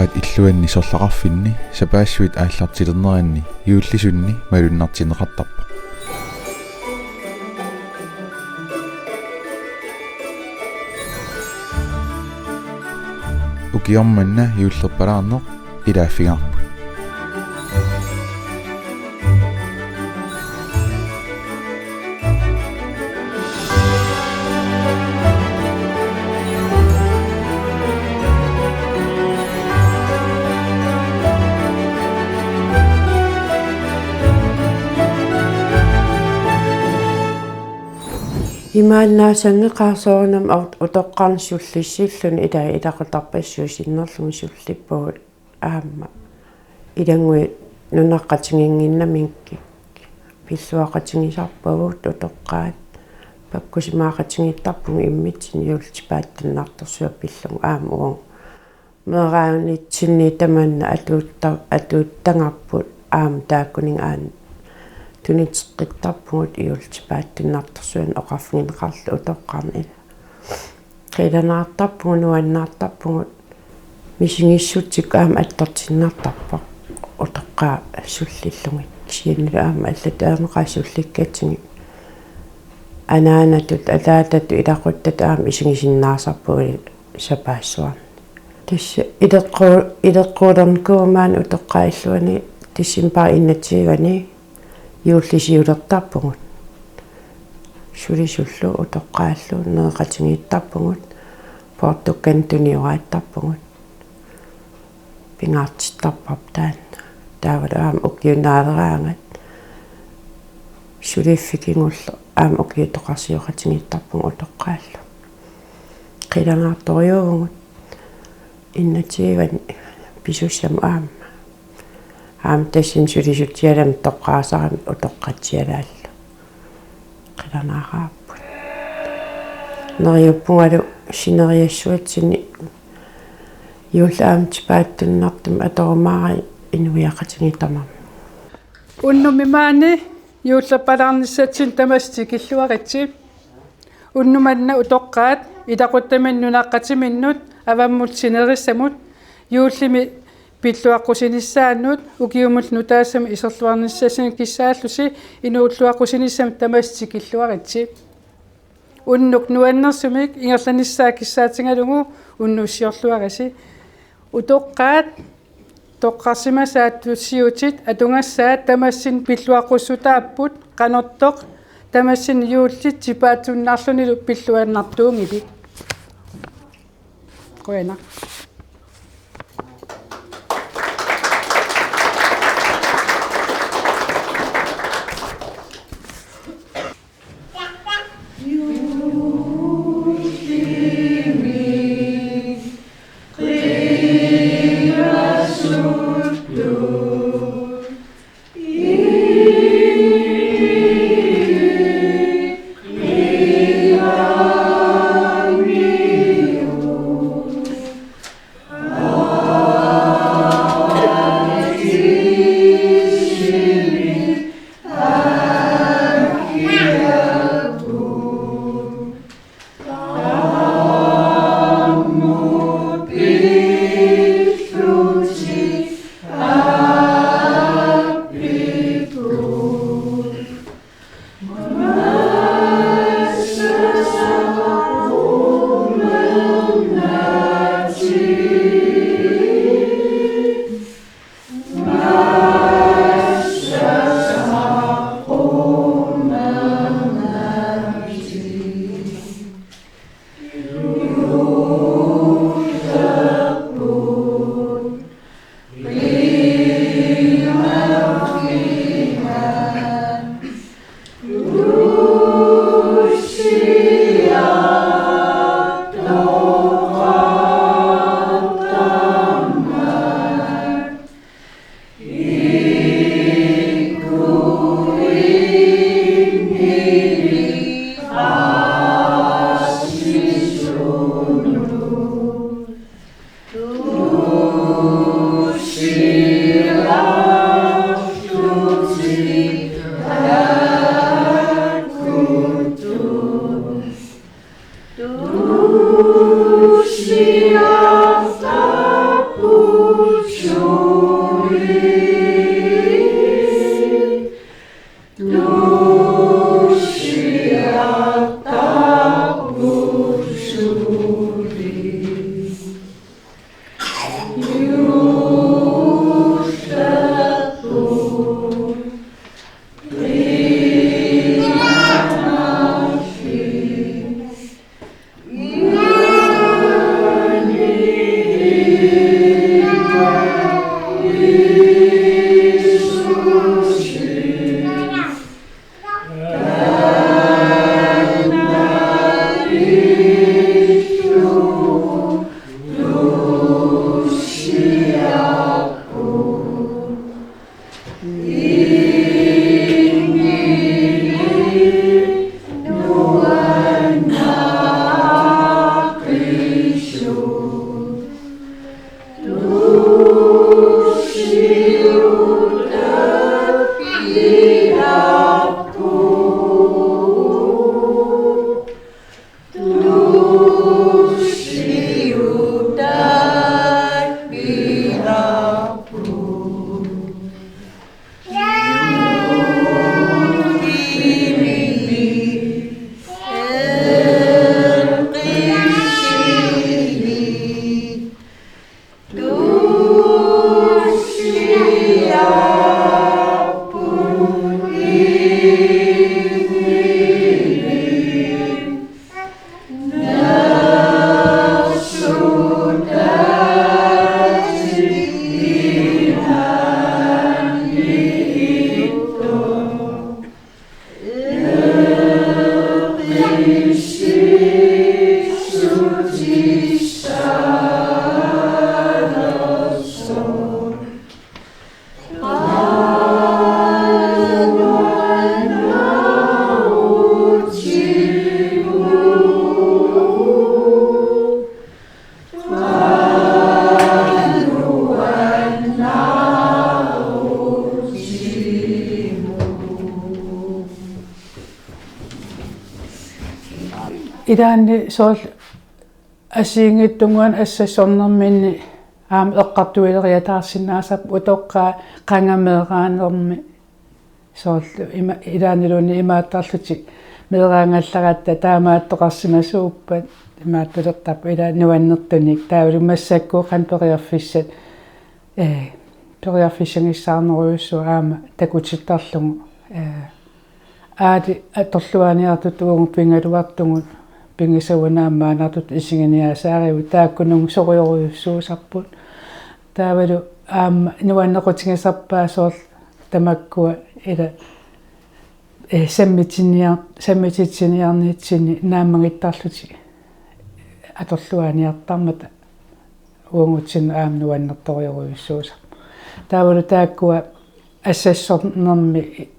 utoqqaat illuanni sorlaqarfinni sapaassuit aallartilernerianni yuullisunni malunnartineqartarpa ukiormanna yuullerpalaarneq ilaaffigaarpu имааннаасанне qaarsoornam utoqqarnissullissilluni ilaqatarpassuusinnerlugu sullippugut aamma ilangui nunaqqatinginginnaminki pilluaqatingisarpagut utoqqaat pakkusimaaqatingittarpugu immitsin yuultipaattannaartorsuа pillungu aamma uang meeraanitsinni tamanna atuuttangarput aam taakkuning aan tunitseqqittarpugut iultipaattinnaartorsuan oqarfigineqarlu utoqqarni qilanaartarpugu nuannaartarpugut misingissuttik aam attortinnaartarpaq utoqqaa sullillungit siannilu aama allataanеqаасулликкатсиги анаанатут алаатату илақуттат аама исигисиннаасарпуги сапаассуарни тасса илеққуулерникуумаан утоққаиллуани тиссимпаа иннатсигани юуллисиулертарпугут сулисуллу утоққааллу неэқатингиттарпугут портуккан туниорааттарпугут пингаартиттарпап таавал аама укиунаалераангат сулиффикингуллу аама укиутоқарсиоқатингиттарпугу утоққааллу қилангаарториуугут иннатиган писуссам аам тасин сулисутиалам тоққаасарами утоққатсиалааллу қиланаараарпут нериуппунгалу синериассуатсини юулаамтипааттуннартум аторумаари инуиақатингитамам уннумимаани юуллаппалаарниссатсин тамастикиллуаритси уннуманна утоққаат илақуттаминнунаққатиминнут аваммут синериссамут юуллими пиллуаққусиниссааннут укиумул нутаассами исерлуарниссасин киссааллуси инууллуаққусиниссам тамастикиллуаритси уннук нуаннерсумик ингерланиссаа киссаатингалугу уннуссиорлуараси утоққаат тоққарсимасааттуссиутит атунгассаат тамассин пиллуаққуссутааппут қанертоқ тамассин юуллит типаатсуннаарлунилу пиллуаннартуунгили коена idaanni sool asiingittunguan assassornerminni eqqartuileriataarsinnaasap utoqqaa qangameeraanermi sool idaanilunni imaattarluti meeraangallagatta taamaattoqarsimasuuppat imaattulertap nuannertunik taavulumassakku qanperiarfissat periarfissangissaarneruussu aama takutittarlugu aati atorluaniartut uungu pingaluartugu pingisauanaammaanartut isinginiasaaриу тааккунугу сориоруйуссуусарпут таавалу аама нуаннеқутингисарпаасоор тамаккуа ила саммитсиниарнитсини нааммагиттарлути аторлуаниартармата уангутсин аама нуаннерториоруйуссуусар таавалу тааккуа ассассорнерми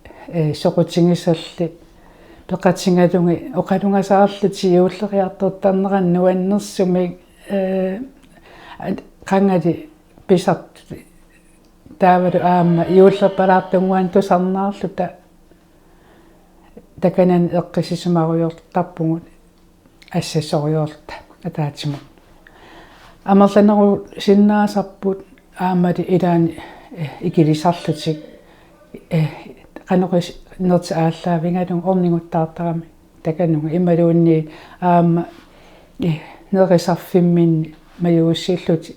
соқутингисалли пеқатсингалунги оқалунгасаарлути юуллериартортарнеран нуаннерсуми қангали писарт таавалу аама юуллерпалаартунгуан тусарнаарлута таканан эққисисумаруйортарпугут ассассориорта атаатсиму амерланеру синнаасарпут аамали илаани икилисарлутик qanaqis nerti aalлаавингалун орнингуттаартарами таканнуга ималуунни аама нерисарфиммин маюуссииллути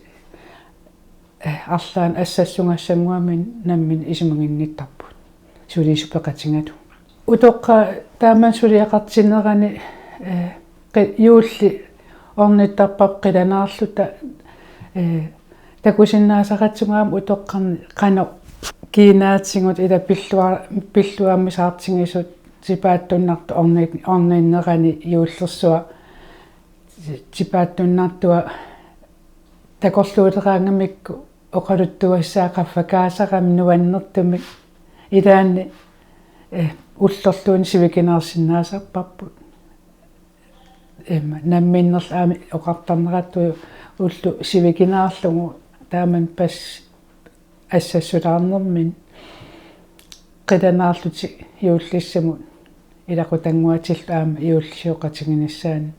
арлаан ассассунгассамгуамин наммин исимагинниттарпут сулисупеқатингалу утоққа тааман сулиақартинерани юулли орниттарпап қиланаарлута такусиннаасақатсунгаам утоққарни қано кинаатсингут ила пиллуаммисаартингисут типааттуннарту орнииннерани юуллерсуа типааттуннартуа такорлуулераангамикку оқалуттуассаақаффакаасарами нуаннертумик илаанни уллерлуун сивикинаарсинаасарпарпут намминнерл аами оқартарнератту уллу сивикинаарлугу тааман пас ассассулаарнермин қиланаарлути юуллиссамут илақутангуатилл аама юуллисиоқатингинассаани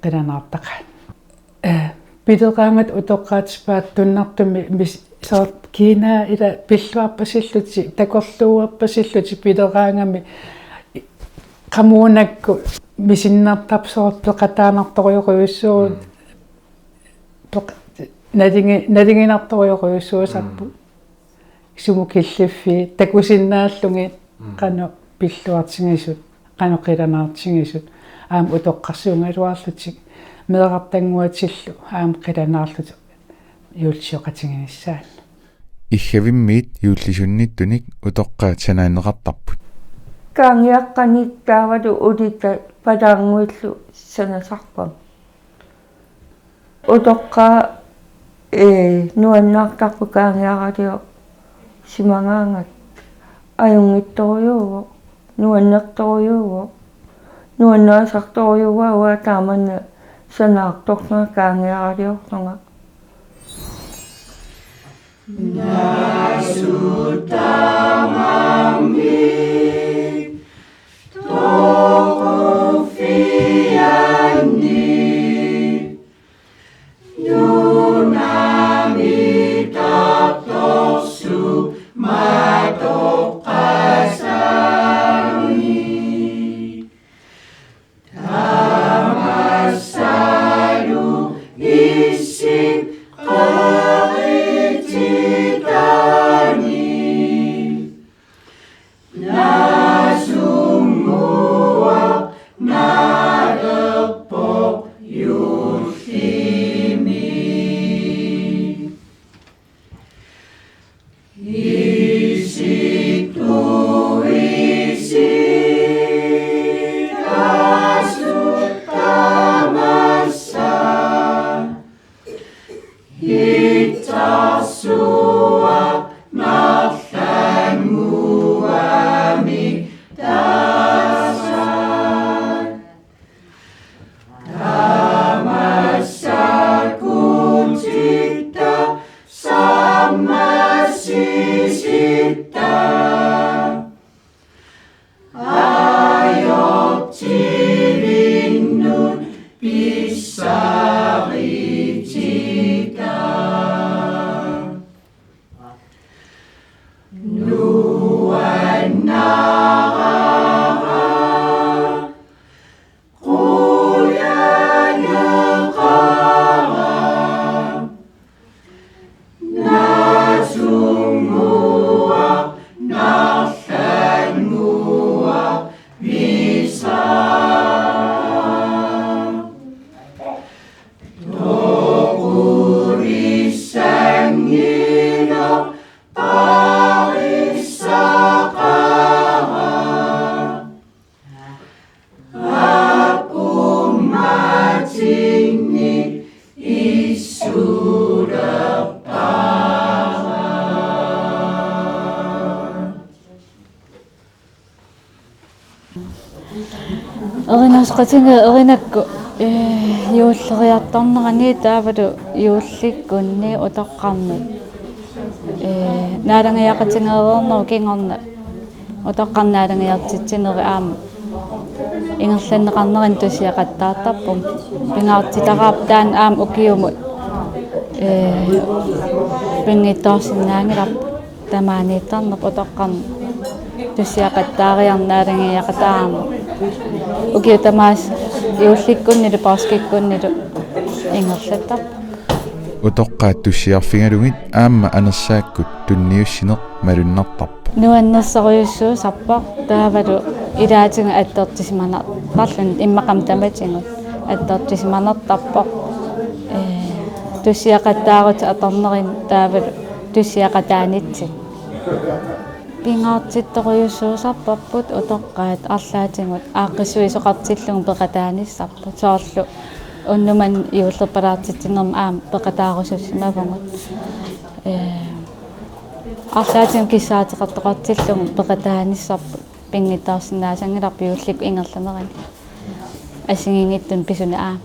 қиланаартаqa питеқаангат утоққаатипаат туннартуми мис сорт кина ила пиллуарпасиллути такорлууарпасиллути питеқаангами qamуунакку мисиннартарсоорт пеқатаанарториоруйуссуу надингинарториоруйуссуусарпу сумукиллиффи такусиннааллуги qanu пиллуартингисут qanu qilanaartiнгисут аам утоққарсуунгалуарлутик меэқартангуатиллу аам qilanaarlut юулсиоқатингинассаан иггавиммиит юуллисунниттуник утоққаа санаанеқартарпут каангиаққаниттаавалу улита палаангуиллу санасарпам утоққаа нуаннаартарпу каангиаралио симангаангат аюнгитторюуво нуаннерторюуво нуаннаасарторюуа уа тааманна санаарторнга каангиаралиорнга насутамамми токофианни наасqatinga erinakku юуллериартарнерани таавалу юулликкунни утоққарну наалангиақатингеернеру кингорна утоққарнаалангиартитсинери аама ингерланнеқарнерин тусиақаттаартарпум пингаартитараап таан аама укиумут пингиттоорсинаангиларп тамаанииттарнерп утоққарна тусиақаттаариарнаалангиақатаама укиутамаас юулликкуннилу пааскиккуннилу ингерлаттар утоққаат туссиарфигалугит аама анерсааккут тунниуссинеқ малуннартарпа нуаннерсериуссуу саппар таавалу илаатинга аттертисманар тарлун иммақам таматингут аттертисманертарпоқ туссиақаттаарут аторнерин таавалу туссиақатаанитсик пингаартитторюссуусарпарпут утоққаат арлаатингут ааққиссуисоқартиллугу пеқатааниссарпут соорлу уннуман иуллерпалаартитсинерма аама пеқатаарусуссимавгут арлаатингу киссаатеқартоқартиллугу пеқатааниссарпут пингиттаарсинаасангиларпи юуллик ингерланерани асигингиттун писуна аама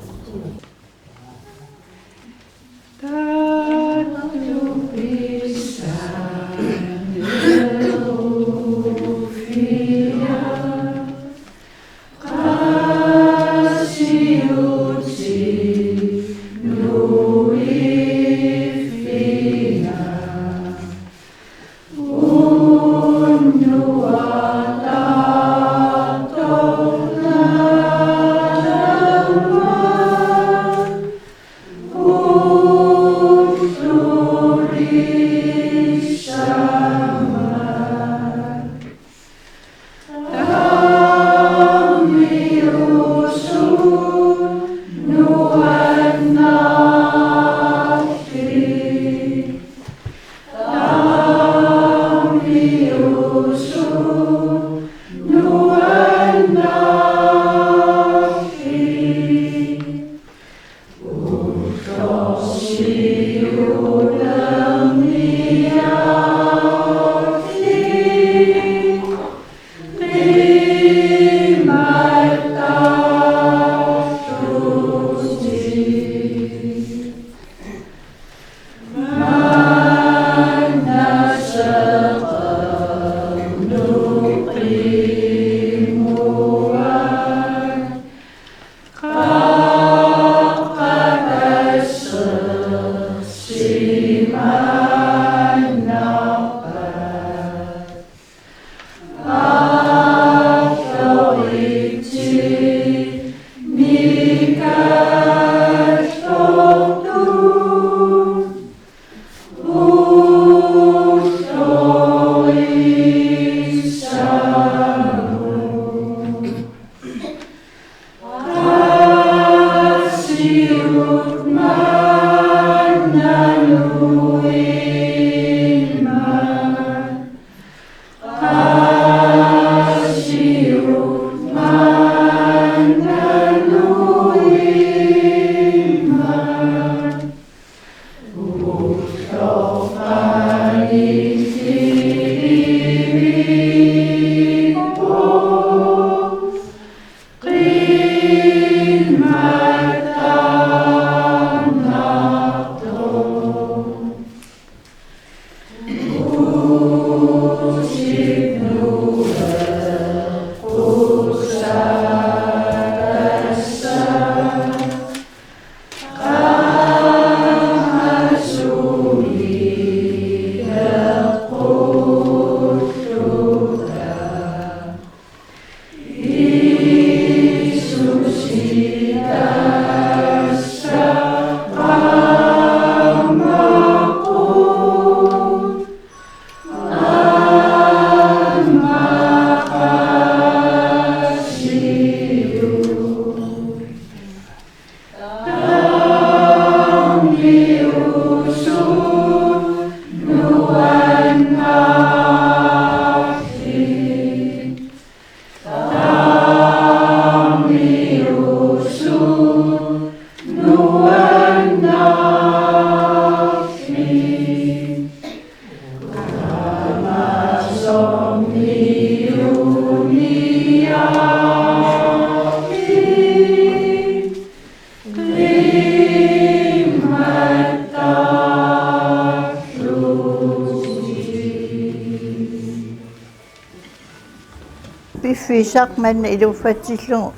пиффисақ манна илуффатсиллугу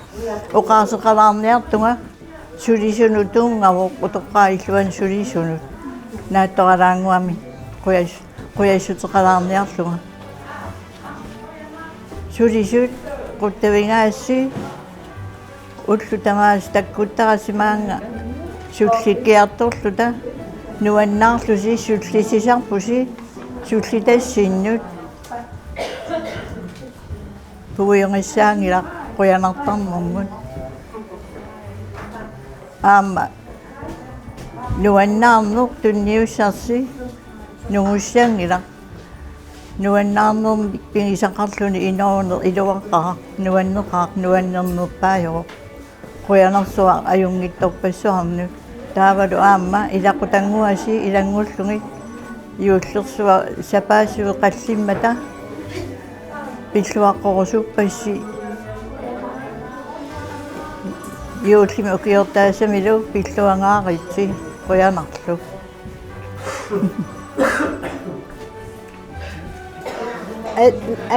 оқаасеқалаарниартунга сулисунутунгавоқ утоққаиллуан сулисунут нааттоқалаангуами қуяссутеқалаарниарлуга сулисут қуттавингааси уллу тамаас таккуттарасимаанга сулликкиарторлута нуаннаарлуси суллисисарпуси суллитассииннут пуйонгиссаангила қуянартарнэрмут аама нуаннаарнур тунниуссарси нугуссаангила нуаннаарнерми пигисақарлуни иноонер илуаққара нуаннернернуппаажоо қуянарсуа аюнгитторпассуарнут таавалу аама илақутангуаси илангуллуги юуллерсуа сапаасуи қаллиммата пиллуаққорусуппасси юуллими укиортаасамилу пиллуангааритси қуянарлу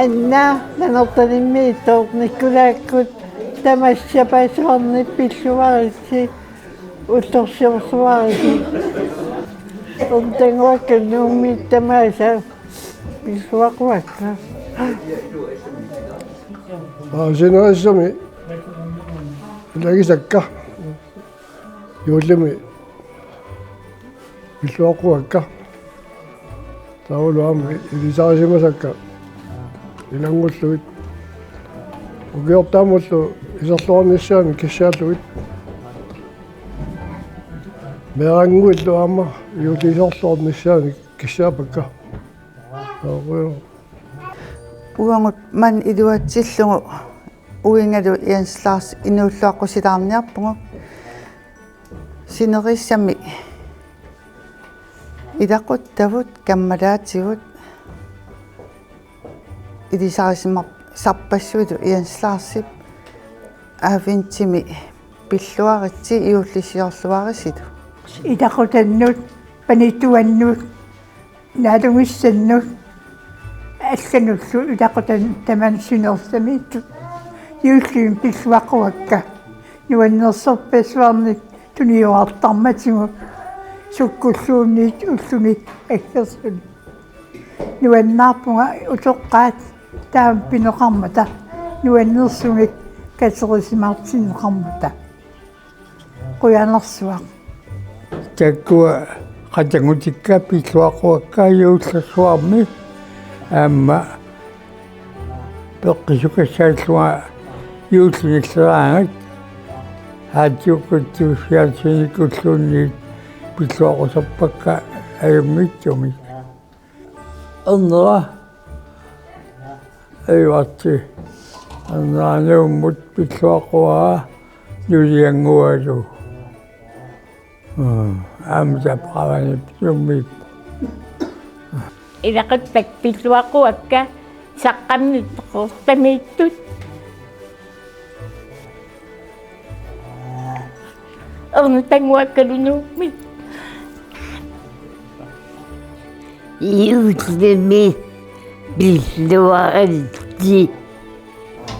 анна нанортаниммииттоо никкулааккут тамассапаасуарни пиллуаритси утторсиорсуарити онтенгуакка нуумми тамааса пиллуақуакка женерасами лагисакка юуллими пиллуақуакка таулуами илисарисимасакка илангуллуит угиортаамуллу исерлуарниссаами киссааллуит мерангуиллу аама юулисорлуарниссаами киссаапакка уангут ман идуатсиллугу уингалу ианслаарс инууллуаққусилаарниарпугу синериссами илақуттавут каммалаатигут илисарисимар сарпассуиту ианслаарсип аавинтими пиллуаритси иуллисиорлуариситу илақутаннут панитуаннут наалунгиссаннут аллануллу илақутан таман синерсамиитту юуллиим пиллуаққуакка нуаннерсерпассуарник туниуартарматигу суккуллуунниит уллуни аггерсуни нуаннаарпунга утоққаат таам пинеқармата нуаннерсугик катерисимаартинеқармата қуянерсуа таккуа қатангутикка пиллуаққуакка юуллерсуарми аама пеққисукассааллуа юуллиниллераангат хаатиуккуттуусиартиникуллуунниит пиллуақусарпакка аюммитсуми аннера айварти аннаанууммут пиллуақуаа юлиангуалу амсаправани сумми илақутпак пиллуақуакка саққаммиттоқортамииттут орнутангуаккалунуумми юутлими биллуаралти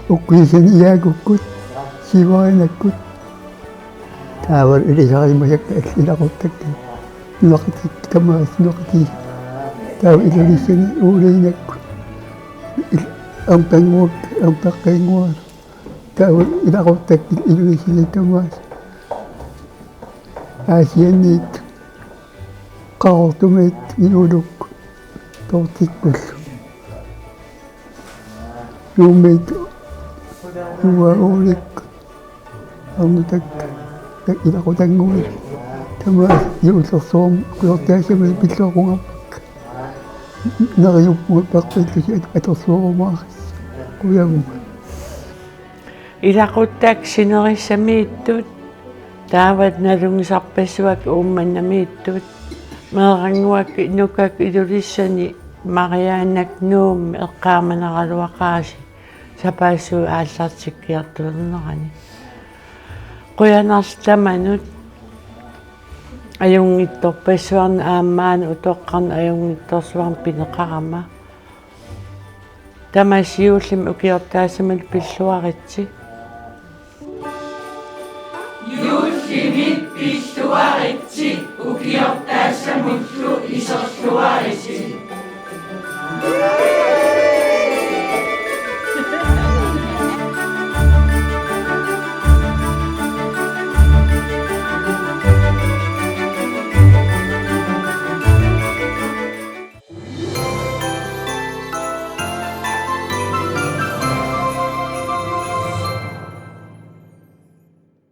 уккисани иаагуккут сиваинаккут таавар илисаримасакка аллилақуттакка нуақти тамаас нуақти таав илисани уулинаккут амтангуак амтаққингуар таав илақуттакки илисани тамаас асианниит qaartumit iuluk tortikkullu nuumit nuaulik arnutak ilaqutanguli tamaa iullersuum kuyortaasami pilluaqungarpak nariuppugut paqqillusi atorsuurumaaris quyaguga илақуттаак синерissamiittut таават налунгисарпассуак уумманнамииттут меэрангуак нукак илулиссани мариаанак нуумми эққааманералуақааси сапаассуу ааллартиккиартулернерани қуянарстаманут аюнгитторпассуарна аамаана утоққарна аюнгитторсуарн пинеқарама тамасиуллим укиортаасамал пиллуаритси юуллимит пиллуаритси укиортаасамуллу исерлуарисси